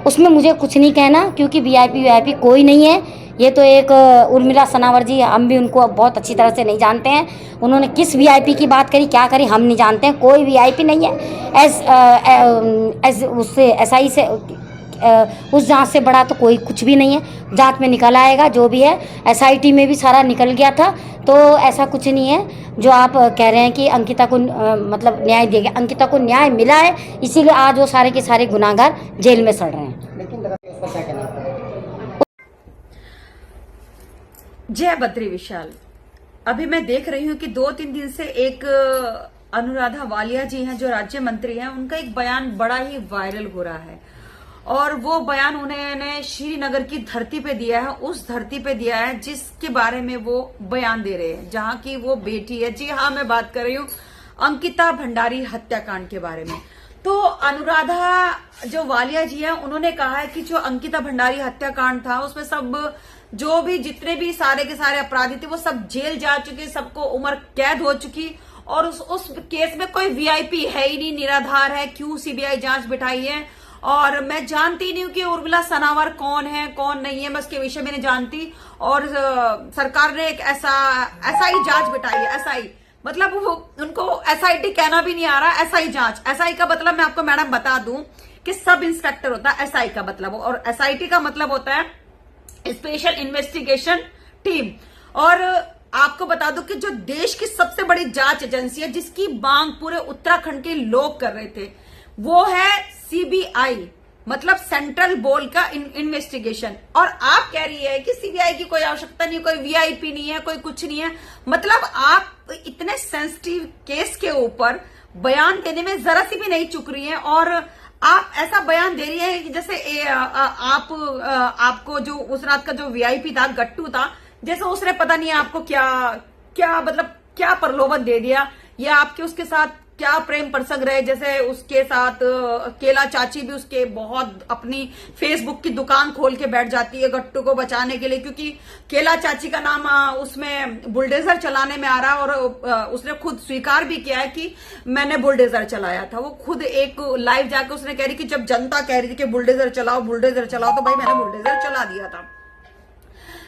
उसमें मुझे कुछ नहीं कहना, क्योंकि वीआईपी कोई नहीं है। ये तो एक उर्मिला सनावर जी, हम भी उनको बहुत अच्छी तरह से नहीं जानते हैं। उन्होंने किस वीआईपी की बात करी, क्या करी, हम नहीं जानते हैं। कोई वीआईपी नहीं है। एज उससे एसआई से उस जांच से बड़ा तो कोई कुछ भी नहीं है। जांच में निकल आएगा जो भी है। एसआईटी में भी सारा निकल गया था। तो ऐसा कुछ नहीं है जो आप कह रहे हैं कि अंकिता को मतलब न्याय दिया गया। अंकिता को न्याय मिला है, इसीलिए आज वो सारे के सारे गुनाहगार जेल में सड़ रहे हैं। लेकिन उसका क्या कहना है? जय बद्री विशाल। अभी मैं देख रही हूं कि 2-3 दिन से एक अनुराधा वालिया जी हैं जो राज्य मंत्री हैं, उनका एक बयान बड़ा ही वायरल हो रहा है। और वो बयान उन्होंने श्रीनगर की धरती पे दिया है, उस धरती पे दिया है जिसके बारे में वो बयान दे रहे हैं, जहां की वो बेटी है। जी हाँ, मैं बात कर रही हूँ अंकिता भंडारी हत्याकांड के बारे में। तो अनुराधा जो वालिया जी है, उन्होंने कहा है कि जो अंकिता भंडारी हत्याकांड था उसमें सब जो भी जितने भी सारे के सारे अपराधी थे वो सब जेल जा चुके, सबको उम्र कैद हो चुकी। और उस केस में कोई वीआईपी है ही नहीं, निराधार है। क्यों सीबीआई जांच बिठाई है? और मैं जानती नहीं हूँ कि उर्मिला सनावर कौन है कौन नहीं है, मैं उसके विषय में नहीं जानती। और सरकार ने एक एसआई जांच बिठाई है। एसआई मतलब वो उनको एसआईटी कहना भी नहीं आ रहा, एसआई जांच। एसआई का मतलब मैं आपको मैडम बता दूं कि सब इंस्पेक्टर होता है एसआई का मतलब, और एसआईटी का मतलब होता है स्पेशल इन्वेस्टिगेशन टीम। और आपको बता दूं कि जो देश की सबसे बड़ी जांच एजेंसी है, जिसकी मांग पूरे उत्तराखंड के लोग कर रहे थे, वो है सीबीआई, मतलब सेंट्रल बोर्ड का इन्वेस्टिगेशन। और आप कह रही है कि सीबीआई की कोई आवश्यकता नहीं, कोई वीआईपी नहीं है, कोई कुछ नहीं है। मतलब आप इतने सेंसिटिव केस के ऊपर बयान देने में जरा सी भी नहीं चुक रही हैं, और आप ऐसा बयान दे रही है कि जैसे आपको जो उस रात का जो वीआईपी था, गट्टू था, जैसे उसने पता नहीं आपको क्या क्या मतलब क्या प्रलोभन दे दिया, या आपके उसके साथ क्या प्रेम प्रसंग रहे। जैसे उसके साथ केला चाची भी उसके बहुत अपनी फेसबुक की दुकान खोल के बैठ जाती है गट्टू को बचाने के लिए, क्योंकि केला चाची का नाम उसमें बुलडोजर चलाने में आ रहा है। और उसने खुद स्वीकार भी किया है कि मैंने बुलडोजर चलाया था। वो खुद एक लाइव जाकर उसने कह रही कि जब जनता कह रही थी कि बुलडोजर चलाओ तो भाई मैंने बुलडोजर चला दिया था।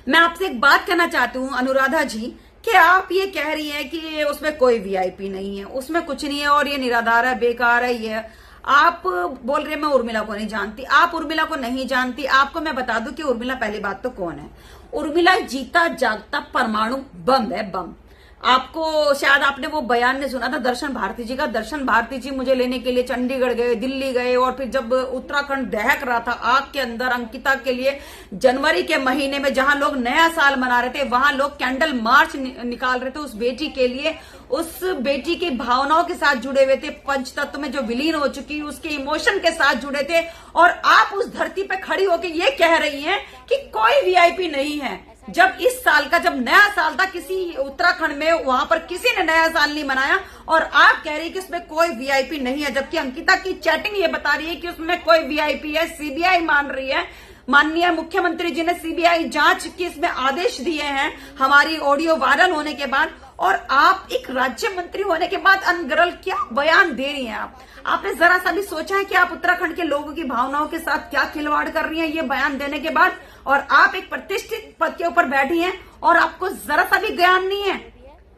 मैं आपसे एक बात कहना चाहती हूँ अनुराधा जी, कि आप ये कह रही हैं कि उसमें कोई वीआईपी नहीं है, उसमें कुछ नहीं है और ये निराधार है, बेकार है। ये आप बोल रहे हैं मैं उर्मिला को नहीं जानती। आप उर्मिला को नहीं जानती। आपको मैं बता दूं कि उर्मिला पहली बात तो कौन है। उर्मिला जीता जागता परमाणु बम है, बम। आपको शायद आपने वो बयान ने सुना था दर्शन भारती जी का। दर्शन भारती जी मुझे लेने के लिए चंडीगढ़ गए, दिल्ली गए, और फिर जब उत्तराखंड दहक रहा था आग के अंदर, अंकिता के लिए जनवरी के महीने में जहां लोग नया साल मना रहे थे, वहां लोग कैंडल मार्च निकाल रहे थे उस बेटी के लिए। उस बेटी की भावनाओं के साथ जुड़े हुए थे, पंचतत्व में जो विलीन हो चुकी, उसके इमोशन के साथ जुड़े थे। और आप उस धरती पे खड़ी होकर ये कह रही हैं कि कोई वीआईपी नहीं है। जब इस साल का जब नया साल था, किसी उत्तराखंड में वहां पर किसी ने नया साल नहीं मनाया, और आप कह रही है कि उसमें कोई वीआईपी नहीं है, जबकि अंकिता की चैटिंग ये बता रही है कि उसमें कोई वीआईपी है। सीबीआई मान रही है, माननीय मुख्यमंत्री जी ने सीबीआई जांच के इसमें आदेश दिए हैं हमारी ऑडियो वायरल होने के बाद। और आप एक राज्य मंत्री होने के बाद अनगरल क्या बयान दे रही हैं। आपने जरा सा भी सोचा है कि आप उत्तराखंड के लोगों की भावनाओं के साथ क्या खिलवाड़ कर रही हैं ये बयान देने के बाद? और आप एक प्रतिष्ठित पद के ऊपर बैठी हैं और आपको जरा सा भी ज्ञान नहीं है,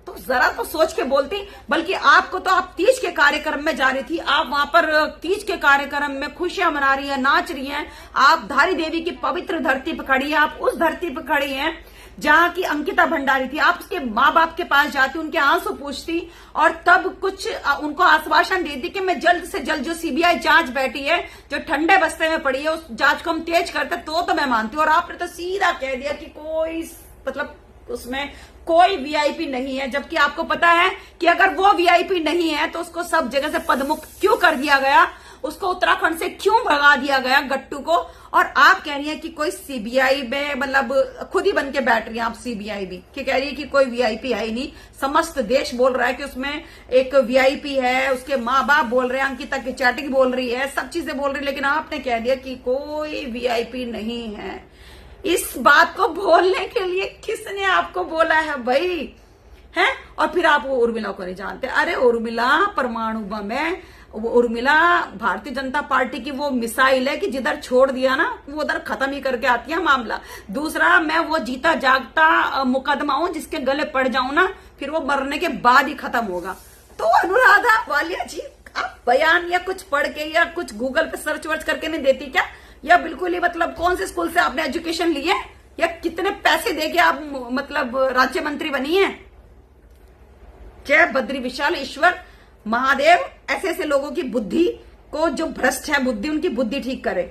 तो जरा तो सोच के बोलती। बल्कि आपको तो आप तीज के कार्यक्रम में जा रही थी, आप वहां पर तीज के कार्यक्रम में खुशियां मना रही हैं, नाच रही हैं। आप धारी देवी की पवित्र धरती पर खड़ी है, आप उस धरती पर खड़ी हैं जहां की अंकिता भंडारी थी। आप उसके माँ बाप के पास जाती, उनके आंसू पूछती, और तब कुछ उनको आश्वासन देती कि मैं जल्द से जल्द जो सीबीआई जांच बैठी है, जो ठंडे बस्ते में पड़ी है, उस जांच को हम तेज करते तो मैं मानती हूँ। और आपने तो सीधा कह दिया कि कोई मतलब उसमें कोई वीआईपी नहीं है, जबकि आपको पता है कि अगर वो वीआईपी नहीं है तो उसको सब जगह से पदमुक्त क्यों कर दिया गया, उसको उत्तराखंड से क्यों भगा दिया गया गट्टू को। और आप कह रही हैं कि कोई सीबीआई में मतलब खुद ही बन के बैठ रही हैं आप सीबीआई भी, कि कह रही है कि कोई वीआईपी है ही नहीं। समस्त देश बोल रहा है कि उसमें एक वीआईपी है, उसके माँ बाप बोल रहे हैं, अंकिता की चैटिंग बोल रही है, सब चीजें बोल रही है, लेकिन आपने कह दिया कि कोई वीआईपी नहीं है। इस बात को बोलने के लिए किसने आपको बोला है भाई? हैं? और फिर आप वो उर्मिला को नहीं जानते। अरे उर्मिला परमाणु बम है, वो उर्मिला भारतीय जनता पार्टी की वो मिसाइल है कि जिधर छोड़ दिया ना वो उधर खत्म ही करके आती है मामला। दूसरा, मैं वो जीता जागता मुकदमा हूं जिसके गले पड़ जाऊं ना फिर वो मरने के बाद ही खत्म होगा। तो अनुराधा वालिया जी, आप बयान या कुछ पढ़ के या कुछ गूगल पे सर्च वर्च करके नहीं देती क्या? या बिल्कुल ही मतलब कौन से स्कूल से आपने एजुकेशन ली है या कितने पैसे देके आप मतलब राज्य मंत्री बनी है? जय बद्री विशाल, ईश्वर महादेव ऐसे ऐसे लोगों की बुद्धि को, जो भ्रष्ट है बुद्धि, उनकी बुद्धि ठीक करे।